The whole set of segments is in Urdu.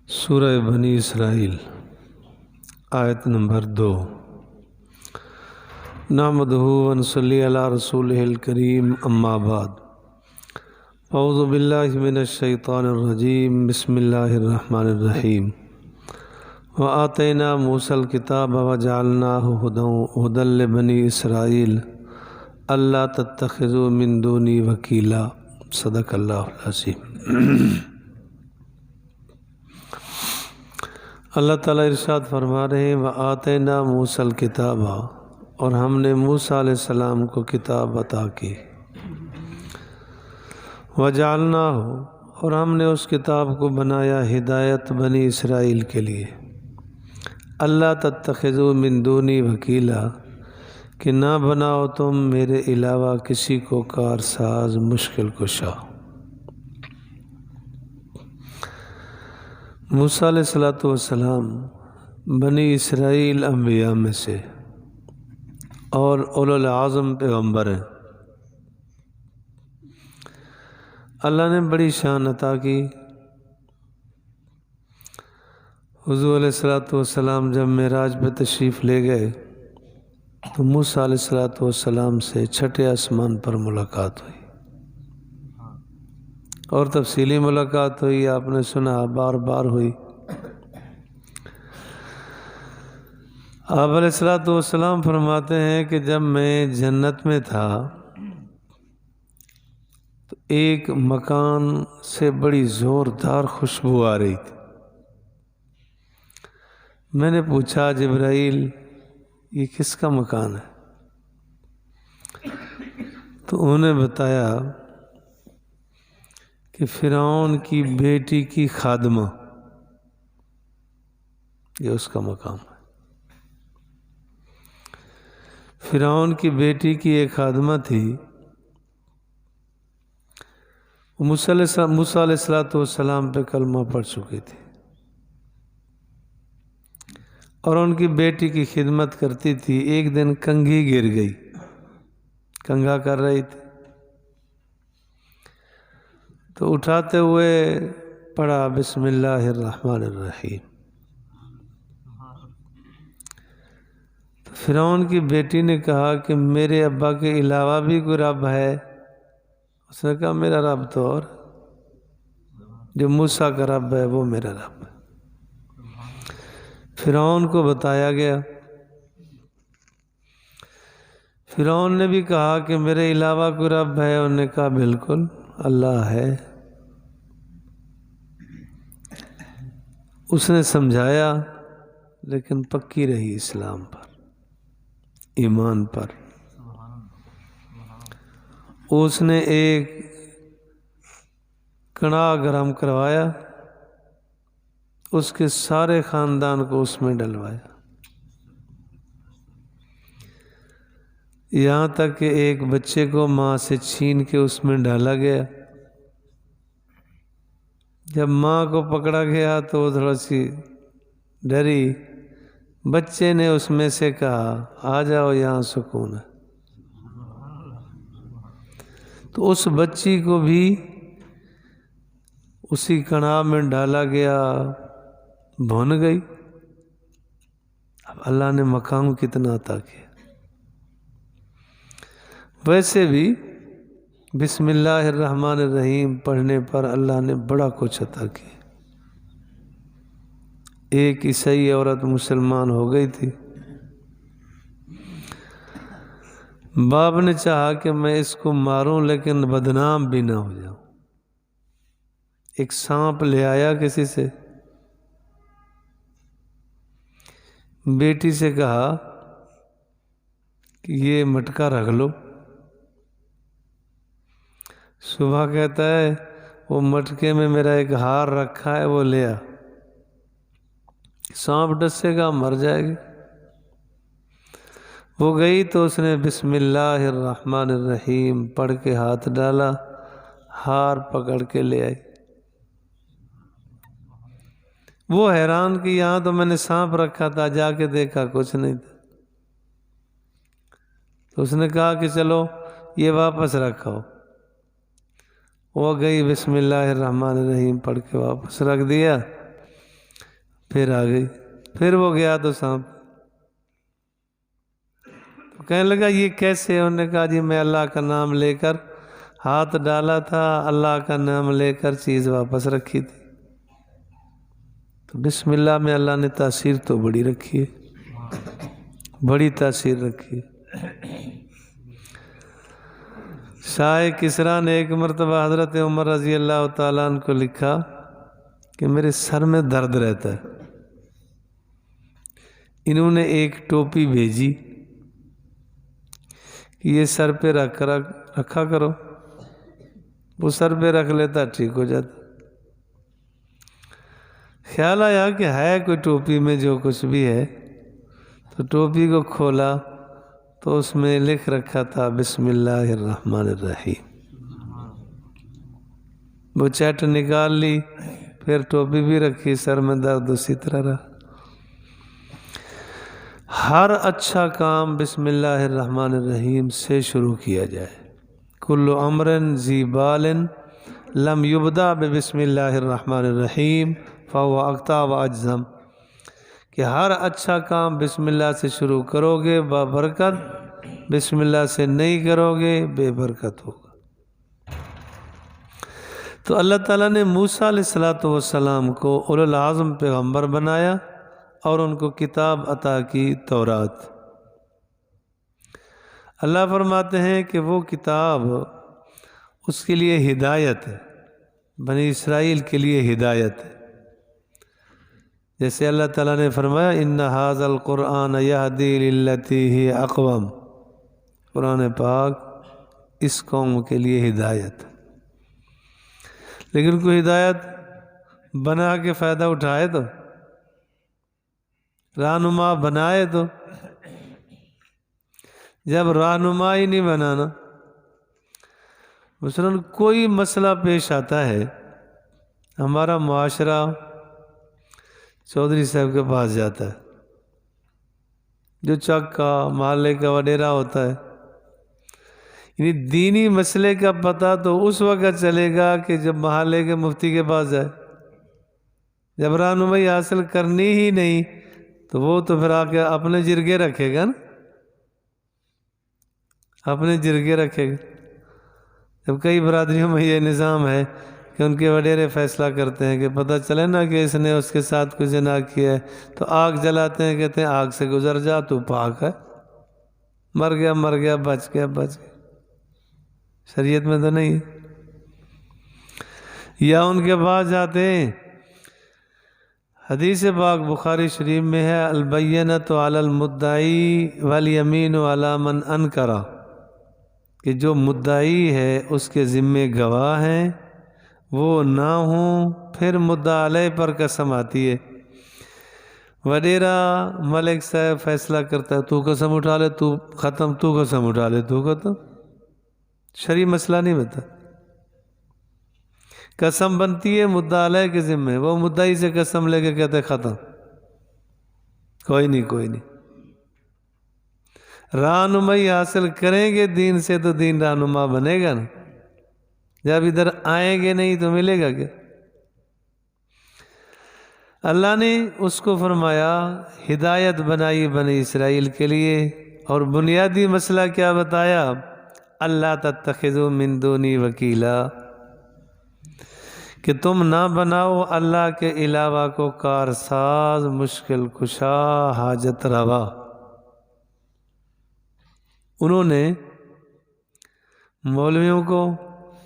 سورہ بنی اسرائیل آیت نمبر 2۔ نحمدہ و نصلی علی رسولہ الکریم، اما بعد، اعوذ باللہ من الشیطان الرجیم، بسم اللہ الرحمن الرحیم۔ وآتینا موسیٰ الکتاب وجعلناہ ہدی لبنی اسرائیل اللہ تتخذوا من دونی وکیلا۔ صدق اللہ العظیم۔ اللہ تعالیٰ ارشاد فرما رہے ہیں وآتینا موسیٰ الکتاب، اور ہم نے موسیٰ علیہ السلام کو کتاب عطا کی، وجعلناہ، اور ہم نے اس کتاب کو بنایا ہدایت بنی اسرائیل کے لیے، اللہ تتخذوا من دونی وکیلا، کہ نہ بناؤ تم میرے علاوہ کسی کو کارساز مشکل کشا۔ موسیٰ علیہ السلام بنی اسرائیل انبیاء میں سے اور اولو العزم پیغمبر ہیں۔ اللہ نے بڑی شان عطا کی۔ حضور علیہ السلام جب معراج پہ تشریف لے گئے تو موسیٰ علیہ السلام سے چھٹے آسمان پر ملاقات ہوئی، اور تفصیلی ملاقات ہوئی، آپ نے سنا بار بار ہوئی۔ آپ علیہ السلام فرماتے ہیں کہ جب میں جنت میں تھا تو ایک مکان سے بڑی زوردار خوشبو آ رہی تھی۔ میں نے پوچھا جبرائیل یہ کس کا مکان ہے؟ تو انہوں نے بتایا کہ فرعون کی بیٹی کی خادمہ، یہ اس کا مقام ہے۔ فرعون کی بیٹی کی ایک خادمہ تھی، موسیٰ علیہ السلام پہ کلمہ پڑھ چکی تھی، اور ان کی بیٹی کی خدمت کرتی تھی۔ ایک دن کنگھی گر گئی، کنگھا کر رہی تھی، تو اٹھاتے ہوئے پڑھا بسم اللہ الرحمن الرحیم۔ تو فرعون کی بیٹی نے کہا کہ میرے ابا کے علاوہ بھی کوئی رب ہے؟ اس نے کہا میرا رب تو اور جو موسیٰ کا رب ہے وہ میرا رب ہے۔ فرعون کو بتایا گیا، فرعون نے بھی کہا کہ میرے علاوہ کوئی رب ہے؟ انہوں نے کہا بالکل اللہ ہے۔ اس نے سمجھایا، لیکن پکی رہی اسلام پر، ایمان پر۔ اس نے ایک کڑاہ گرم کروایا، اس کے سارے خاندان کو اس میں ڈلوایا، یہاں تک کہ ایک بچے کو ماں سے چھین کے اس میں ڈالا گیا۔ جب ماں کو پکڑا گیا تو وہ تھوڑا سی ڈری، بچے نے اس میں سے کہا آ جاؤ یہاں سکون ہے۔ تو اس بچی کو بھی اسی کڑاہ میں ڈالا گیا، بھن گئی۔ اب اللہ نے مقام کتنا عطا کیا۔ ویسے بھی بسم اللہ الرحمن الرحیم پڑھنے پر اللہ نے بڑا کچھ عطا کیا۔ ایک عیسائی عورت مسلمان ہو گئی تھی، باپ نے چاہا کہ میں اس کو ماروں لیکن بدنام بھی نہ ہو جاؤں۔ ایک سانپ لے آیا کسی سے، بیٹی سے کہا کہ یہ مٹکا رکھ لو۔ صبح کہتا ہے وہ مٹکے میں میرا ایک ہار رکھا ہے، وہ لیا، سانپ ڈسے گا مر جائے گی۔ وہ گئی تو اس نے بسم اللہ الرحمن الرحیم پڑھ کے ہاتھ ڈالا، ہار پکڑ کے لے آئی۔ وہ حیران کہ یہاں تو میں نے سانپ رکھا تھا، جا کے دیکھا کچھ نہیں تھا۔ تو اس نے کہا کہ چلو یہ واپس رکھو۔ وہ گئی بسم اللہ الرحمن الرحیم پڑھ کے واپس رکھ دیا۔ پھر آ گئی، پھر وہ گیا تو سانپ، تو کہنے لگا یہ کیسے؟ انہوں نے کہا جی میں اللہ کا نام لے کر ہاتھ ڈالا تھا، اللہ کا نام لے کر چیز واپس رکھی تھی۔ تو بسم اللہ میں اللہ نے تاثیر تو بڑی رکھی ہے، بڑی تاثیر رکھی ہے۔ شاہ کسریٰ نے ایک مرتبہ حضرت عمر رضی اللہ تعالیٰ عنہ کو لکھا کہ میرے سر میں درد رہتا ہے، انہوں نے ایک ٹوپی بھیجی کہ یہ سر پہ رکھا کرو، وہ سر پہ رکھ لیتا ٹھیک ہو جاتا۔ خیال آیا کہ ہے کوئی ٹوپی میں جو کچھ بھی ہے، تو ٹوپی کو کھولا تو اس میں لکھ رکھا تھا بسم اللہ الرحمن الرحیم۔ وہ چٹ نکال لی، پھر ٹوپی بھی رکھی، سر میں درد اسی طرح رہا۔ ہر اچھا کام بسم اللہ الرحمن الرحیم سے شروع کیا جائے۔ کل امر ذی بال لم یبدأ بسم اللہ الرحمن الرحیم فهو اقطع و اجزم، کہ ہر اچھا کام بسم اللہ سے شروع کرو گے بابرکت، بسم اللہ سے نہیں کرو گے بے برکت ہوگا۔ تو اللہ تعالیٰ نے موسیٰ علیہ السلام کو اولو العزم پیغمبر بنایا اور ان کو کتاب عطا کی، تورات۔ اللہ فرماتے ہیں کہ وہ کتاب اس کے لیے ہدایت ہے، بنی اسرائیل کے لیے ہدایت ہے۔ جیسے اللہ تعالیٰ نے فرمایا ان ھذا القرآن یہدی للتی ہی اقوم، قرآن پاک اس قوم کے لیے ہدایت ہے۔ لیکن کوئی ہدایت بنا کے فائدہ اٹھائے تو، رہنما بنائے تو، جب رہنما ہی نہیں بنانا، مثلاً کوئی مسئلہ پیش آتا ہے، ہمارا معاشرہ چودھری صاحب کے پاس جاتا ہے، جو چک کا محلے کا وڈیرا ہوتا ہے، یعنی دینی مسئلے کا پتہ تو اس وقت چلے گا کہ جب محلے کے مفتی کے پاس جائے۔ جب رہنمائی حاصل کرنی ہی نہیں تو وہ تو پھر آ کے اپنے جرگے رکھے گا نا، اپنے جرگے رکھے گا۔ جب کئی برادریوں میں یہ نظام ہے کہ ان کے وڈیرے فیصلہ کرتے ہیں کہ پتہ چلے نا کہ اس نے اس کے ساتھ کچھ زنا کیا ہے تو آگ جلاتے ہیں، کہتے ہیں آگ سے گزر جا تو پاک ہے، مر گیا مر گیا، بچ گیا بچ گیا۔ شریعت میں تو نہیں ہے۔ یا ان کے پاس جاتے ہیں، حدیث پاک بخاری شریف میں ہے البینۃ علی المدعی والیمین علی من انکر، کہ جو مدعی ہے اس کے ذمے گواہ ہیں، وہ نہ ہوں، پھر مدعا علیہ پر قسم آتی ہے۔ وڈیرا ملک صاحب فیصلہ کرتا ہے، تو قسم اٹھا لے تو ختم، تو قسم اٹھا لے تو ختم، شرعی مسئلہ نہیں بتا۔ قسم بنتی ہے مدعا علیہ کے ذمے، وہ مدعی سے قسم لے کے کہتے ختم، کوئی نہیں کوئی نہیں۔ رہنمائی حاصل کریں گے دین سے تو دین رہنما بنے گا نا، جب ادھر آئیں گے نہیں تو ملے گا کیا؟ اللہ نے اس کو فرمایا ہدایت بنائی بنی اسرائیل کے لیے، اور بنیادی مسئلہ کیا بتایا؟ اللہ تتخذوا من دونی وکیلا، کہ تم نہ بناؤ اللہ کے علاوہ کو کارساز، مشکل کشا، حاجت روا۔ انہوں نے مولویوں کو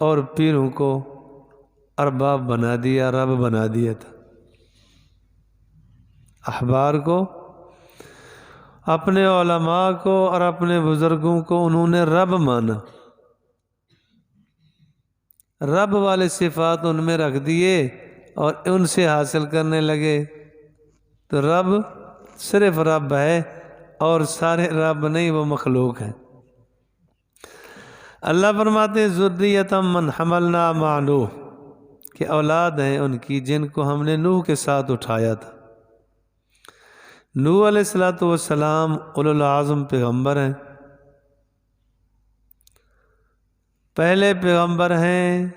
اور پیروں کو ارباب بنا دیا، رب بنا دیا تھا۔ احبار کو، اپنے علماء کو اور اپنے بزرگوں کو انہوں نے رب مانا، رب والے صفات ان میں رکھ دیے اور ان سے حاصل کرنے لگے۔ تو رب صرف رب ہے اور سارے رب نہیں، وہ مخلوق ہیں۔ اللہ فرماتے ہیں ذریۃ من حملنا مع نوح، کہ اولاد ہیں ان کی جن کو ہم نے نوح کے ساتھ اٹھایا تھا۔ نوح علیہ السلام اولو العزم پیغمبر ہیں، پہلے پیغمبر ہیں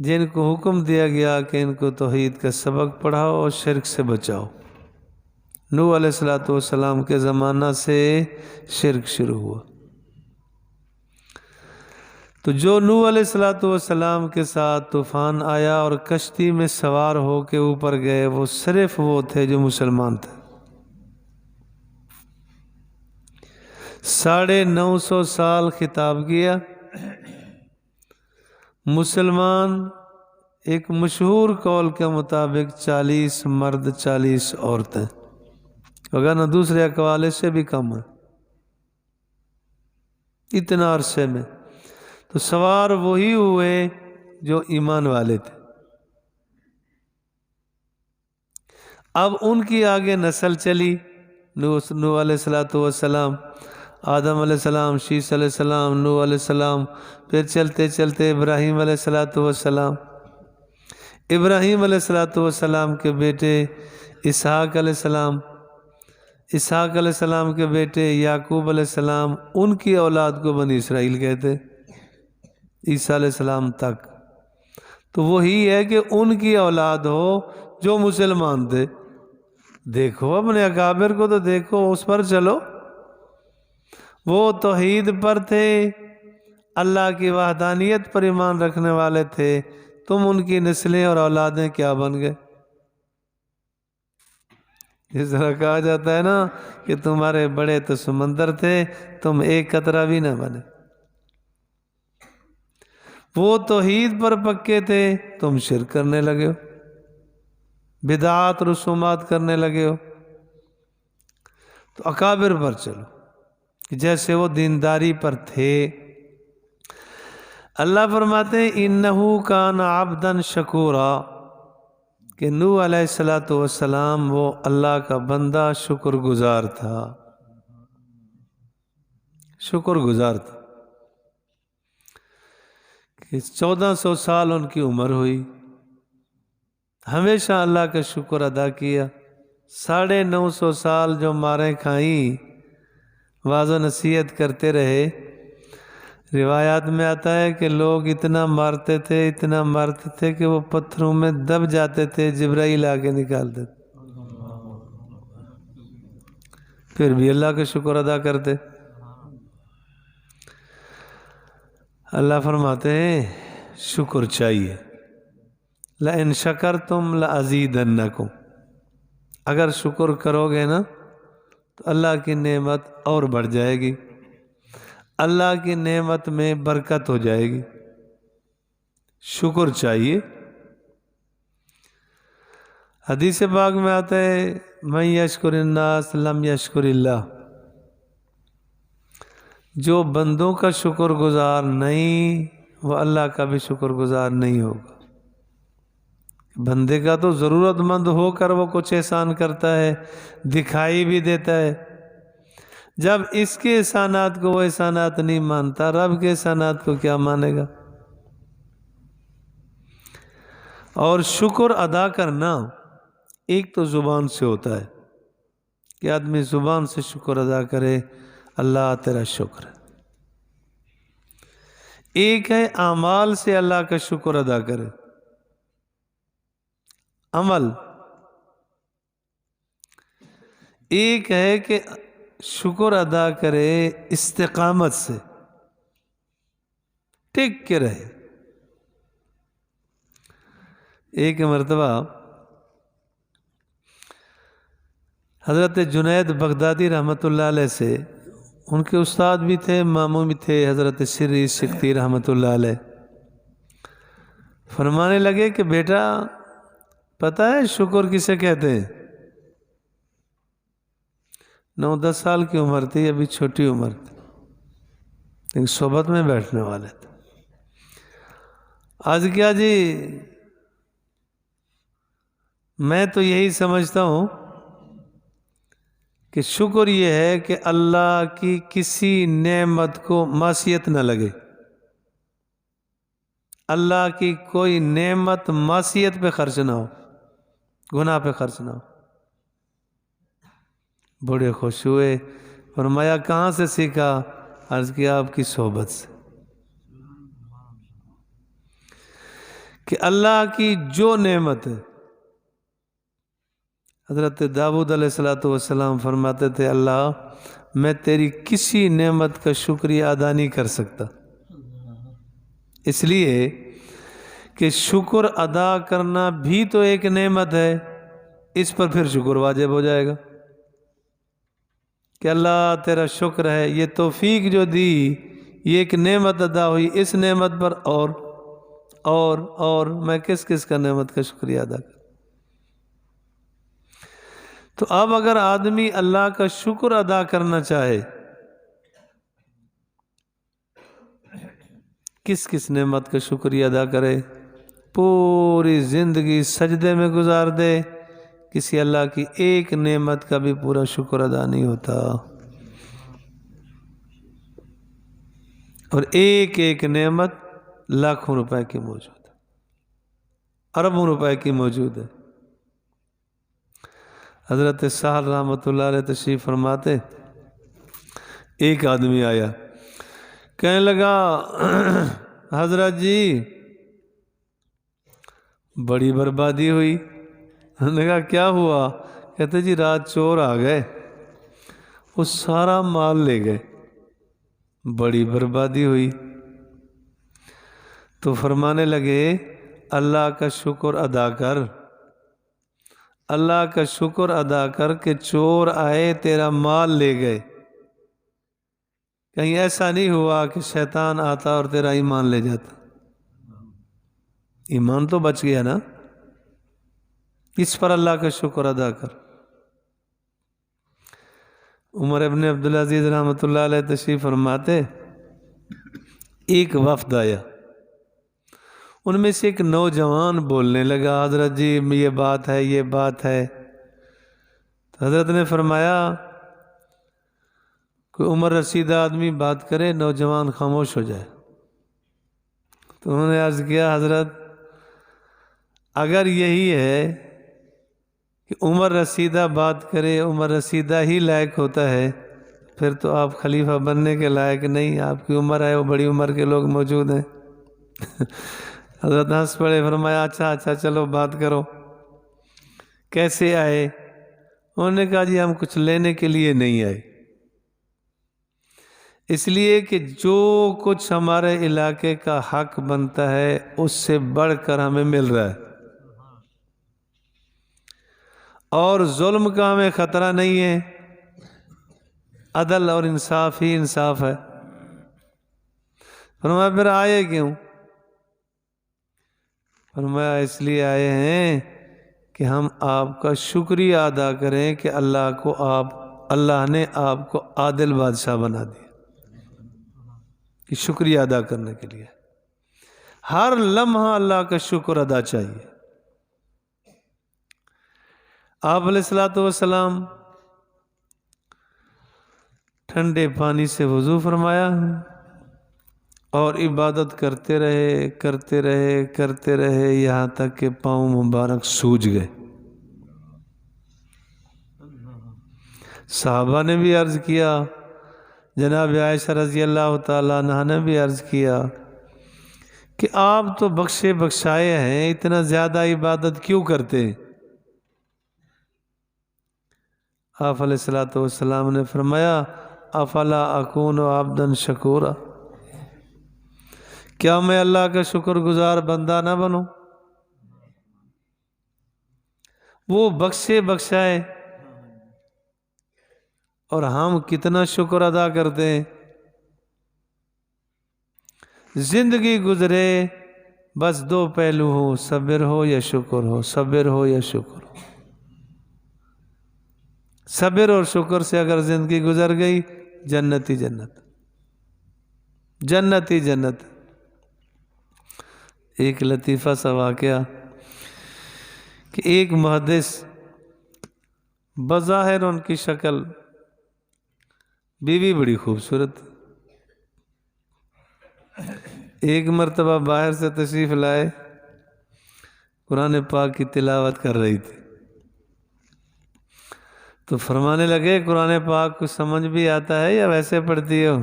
جن کو حکم دیا گیا کہ ان کو توحید کا سبق پڑھاؤ اور شرک سے بچاؤ۔ نوح علیہ السلام کے زمانہ سے شرک شروع ہوا۔ تو جو نوح علیہ السلام کے ساتھ طوفان آیا اور کشتی میں سوار ہو کے اوپر گئے، وہ صرف وہ تھے جو مسلمان تھے۔ 950 سال خطاب کیا۔ مسلمان ایک مشہور قول کے مطابق 40 مرد 40 عورتیں، وگرنہ دوسرے اقوال اس سے بھی کم ہیں۔ اتنا عرصے میں تو سوار وہی ہوئے جو ایمان والے تھے۔ اب ان کی آگے نسل چلی، نوح علیہ السلام، آدم علیہ السلام، شیس علیہ السلام، نوح علیہ السلام، پھر چلتے چلتے ابراہیم علیہ السلام، ابراہیم علیہ السلام کے بیٹے اسحاق علیہ السلام، اسحاق علیہ السلام کے بیٹے یعقوب علیہ السلام، ان کی اولاد کو بنی اسرائیل کہتے، عیسیٰ علیہ السلام تک۔ تو وہی ہے کہ ان کی اولاد ہو جو مسلمان تھے۔ دیکھو اپنے اکابر کو، تو دیکھو اس پر چلو، وہ توحید پر تھے، اللہ کی وحدانیت پر ایمان رکھنے والے تھے۔ تم ان کی نسلیں اور اولادیں کیا بن گئے؟ اس طرح کہا جاتا ہے نا کہ تمہارے بڑے تو سمندر تھے، تم ایک قطرہ بھی نہ بنے۔ وہ توحید پر پکے تھے، تم شرک کرنے لگے ہو، بدعات رسومات کرنے لگے ہو۔ تو اکابر پر چلو کہ جیسے وہ دینداری پر تھے۔ اللہ فرماتے ہیں انہو کان عبدا شکورا، کہ نوح علیہ السلام وہ اللہ کا بندہ شکر گزار تھا، شکر گزار تھا۔ کہ 1400 سال ان کی عمر ہوئی، ہمیشہ اللہ کا شکر ادا کیا۔ 950 سال جو ماریں کھائیں، واعظ و نصیحت کرتے رہے۔ روایات میں آتا ہے کہ لوگ اتنا مارتے تھے کہ وہ پتھروں میں دب جاتے تھے، جبرائیل آ کے نکالتے تھے، پھر بھی اللہ کا شکر ادا کرتے۔ اللہ فرماتے ہیں شکر چاہیے، لَإِن شَكَرْتُمْ لَأَزِيدَنَّكُمْ، اگر شکر کرو گے نا تو اللہ کی نعمت اور بڑھ جائے گی، اللہ کی نعمت میں برکت ہو جائے گی۔ شکر چاہیے۔ حدیث پاک میں آتا ہے مَن يَشْكُرِ النَّاسَ لَمْ يَشْكُرِ اللَّهِ، جو بندوں کا شکر گزار نہیں، وہ اللہ کا بھی شکر گزار نہیں ہوگا۔ بندے کا تو ضرورت مند ہو کر وہ کچھ احسان کرتا ہے، دکھائی بھی دیتا ہے، جب اس کے احسانات کو وہ احسانات نہیں مانتا، رب کے احسانات کو کیا مانے گا؟ اور شکر ادا کرنا ایک تو زبان سے ہوتا ہے کہ آدمی زبان سے شکر ادا کرے، اللہ تیرا شکر ہے۔ ایک ہے اعمال سے اللہ کا شکر ادا کرے، عمل۔ ایک ہے کہ شکر ادا کرے استقامت سے، ٹک کے رہے۔ ایک مرتبہ حضرت جنید بغدادی رحمۃ اللہ علیہ سے، ان کے استاد بھی تھے، ماموں بھی تھے، حضرت سری سکتی رحمۃ اللہ علیہ، فرمانے لگے کہ بیٹا پتہ ہے شکر کسے کہتے ہیں؟ 9-10 سال کی عمر تھی، ابھی چھوٹی عمر تھی، لیکن صحبت میں بیٹھنے والے تھے۔ آج کیا جی، میں تو یہی سمجھتا ہوں کہ شکر یہ ہے کہ اللہ کی کسی نعمت کو معصیت نہ لگے، اللہ کی کوئی نعمت معصیت پہ خرچ نہ ہو، گناہ پہ خرچ نہ ہو۔ بڑے خوش ہوئے، فرمایا کہاں سے سیکھا؟ عرض کیا آپ کی صحبت سے، کہ اللہ کی جو نعمت ہے، حضرت داؤد علیہ السلام فرماتے تھے اللہ میں تیری کسی نعمت کا شکریہ ادا نہیں کر سکتا، اس لیے کہ شکر ادا کرنا بھی تو ایک نعمت ہے، اس پر پھر شکر واجب ہو جائے گا کہ اللہ تیرا شکر ہے، یہ توفیق جو دی یہ ایک نعمت ادا ہوئی، اس نعمت پر اور میں کس کس کا نعمت کا شکریہ ادا کروں۔ تو اب اگر آدمی اللہ کا شکر ادا کرنا چاہے، کس کس نعمت کا شکریہ ادا کرے؟ پوری زندگی سجدے میں گزار دے، کسی اللہ کی ایک نعمت کا بھی پورا شکر ادا نہیں ہوتا، اور ایک ایک نعمت لاکھوں روپے کی موجود ہے، اربوں روپے کی موجود ہے۔ حضرت سہل رحمۃ اللہ علیہ تشریف فرماتے، ایک آدمی آیا کہنے لگا حضرت جی بڑی بربادی ہوئی۔ انہوں نے کہا کیا ہوا؟ کہتے جی رات چور آ گئے، وہ سارا مال لے گئے، بڑی بربادی ہوئی۔ تو فرمانے لگے اللہ کا شکر ادا کر، اللہ کا شکر ادا کر کہ چور آئے تیرا مال لے گئے، کہیں ایسا نہیں ہوا کہ شیطان آتا اور تیرا ایمان لے جاتا، ایمان تو بچ گیا نا، اس پر اللہ کا شکر ادا کر۔ عمر ابن عبدالعزیز رحمۃ اللہ علیہ تشریف فرماتے، ایک وفد آیا، ان میں سے ایک نوجوان بولنے لگا حضرت جی یہ بات ہے، یہ بات ہے۔ تو حضرت نے فرمایا کوئی عمر رسیدہ آدمی بات کرے، نوجوان خاموش ہو جائے۔ تو انہوں نے عرض کیا حضرت اگر یہی ہے کہ عمر رسیدہ بات کرے، عمر رسیدہ ہی لائق ہوتا ہے، پھر تو آپ خلیفہ بننے کے لائق نہیں، آپ کی عمر ہے، وہ بڑی عمر کے لوگ موجود ہیں۔ حضرت ہنس پڑے، فرمایا اچھا چلو بات کرو، کیسے آئے؟ انہوں نے کہا جی ہم کچھ لینے کے لیے نہیں آئے، اس لیے کہ جو کچھ ہمارے علاقے کا حق بنتا ہے اس سے بڑھ کر ہمیں مل رہا ہے، اور ظلم کا ہمیں خطرہ نہیں ہے، عدل اور انصاف ہی انصاف ہے۔ فرمایا پھر آئے کیوں؟ فرمایا اس لیے آئے ہیں کہ ہم آپ کا شکریہ ادا کریں کہ اللہ نے آپ کو عادل بادشاہ بنا دیا، کہ شکریہ ادا کرنے کے لیے ہر لمحہ اللہ کا شکر ادا چاہیے۔ آپ علیہ السلام ٹھنڈے پانی سے وضو فرمایا اور عبادت کرتے رہے یہاں تک کہ پاؤں مبارک سوج گئے۔ صحابہ نے بھی عرض کیا، جناب عائشہ رضی اللہ تعالیٰ عنہ نے بھی عرض کیا کہ آپ تو بخشے بخشائے ہیں، اتنا زیادہ عبادت کیوں کرتے ہیں؟ آپ علیہ السلام نے فرمایا افلا اکون عبدا شکورا، کیا میں اللہ کا شکر گزار بندہ نہ بنوں؟ وہ بخشے بخشائے اور ہم کتنا شکر ادا کرتے ہیں۔ زندگی گزرے بس دو پہلو ہو، صبر ہو یا شکر ہو، صبر ہو یا شکر ہو۔ صبر اور شکر سے اگر زندگی گزر گئی جنت ہی جنت، جنت ہی جنت۔ ایک لطیفہ سا واقعہ کہ ایک محدث، بظاہر ان کی شکل، بیوی بڑی خوبصورت، ایک مرتبہ باہر سے تشریف لائے، قرآن پاک کی تلاوت کر رہی تھی، تو فرمانے لگے قرآن پاک کو سمجھ بھی آتا ہے یا ویسے پڑھتی ہو؟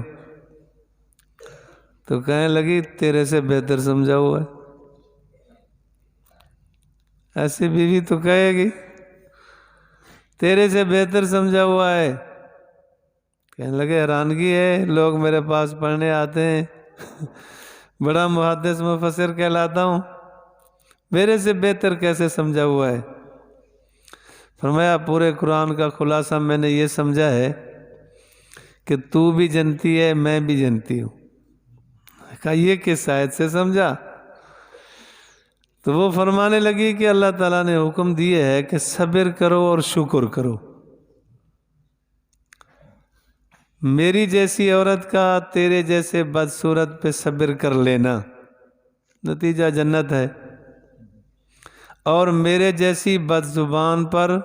تو کہنے لگی تیرے سے بہتر سمجھا ہوا ہے۔ ایسی بیوی تو کہے گی تیرے سے بہتر سمجھا ہوا ہے. کہنے لگے حیرانگی ہے، لوگ میرے پاس پڑھنے آتے ہیں، بڑا محدث مفسر کہلاتا ہوں، میرے سے بہتر کیسے سمجھا ہوا ہے؟ فرمایا پورے قرآن کا خلاصہ میں نے یہ سمجھا ہے کہ تو بھی جنتی ہے، میں بھی جنتی ہوں. کہا یہ کس آیت سے سمجھا؟ تو وہ فرمانے لگی کہ اللہ تعالیٰ نے حکم دیے ہے کہ صبر کرو اور شکر کرو. میری جیسی عورت کا تیرے جیسے بدصورت پہ صبر کر لینا، نتیجہ جنت ہے، اور میرے جیسی بد زبان پر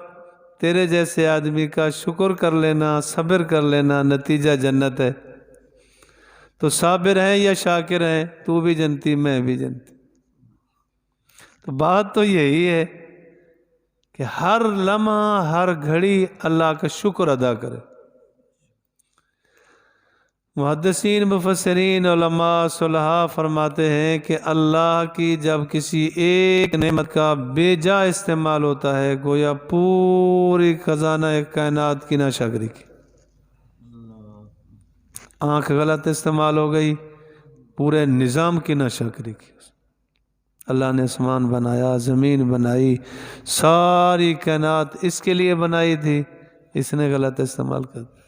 تیرے جیسے آدمی کا شکر کر لینا، صبر کر لینا، نتیجہ جنت ہے. تو صابر ہیں یا شاکر ہیں؟ تو بھی جنتی، میں بھی جنتی. تو بات تو یہی ہے کہ ہر لمحہ ہر گھڑی اللہ کا شکر ادا کرے. محدثین، مفسرین، علماء، صلحاء فرماتے ہیں کہ اللہ کی جب کسی ایک نعمت کا بے جا استعمال ہوتا ہے گویا پوری خزانہ کائنات کی ناشکری کی. آنکھ غلط استعمال ہو گئی، پورے نظام کی ناشکری کی. اللہ نے آسمان بنایا، زمین بنائی، ساری کائنات اس کے لیے بنائی تھی، اس نے غلط استعمال کر دیا.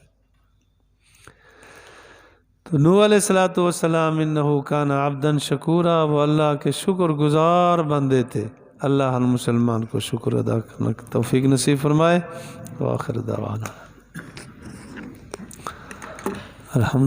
تو نوح علیہ السلام انہو کان عبدا شکورا، وہ اللہ کے شکر گزار بندے تھے. اللہ ہر مسلمان کو شکر ادا کرنے کی توفیق نصیب فرمائے. وآخر دعوانا الحمد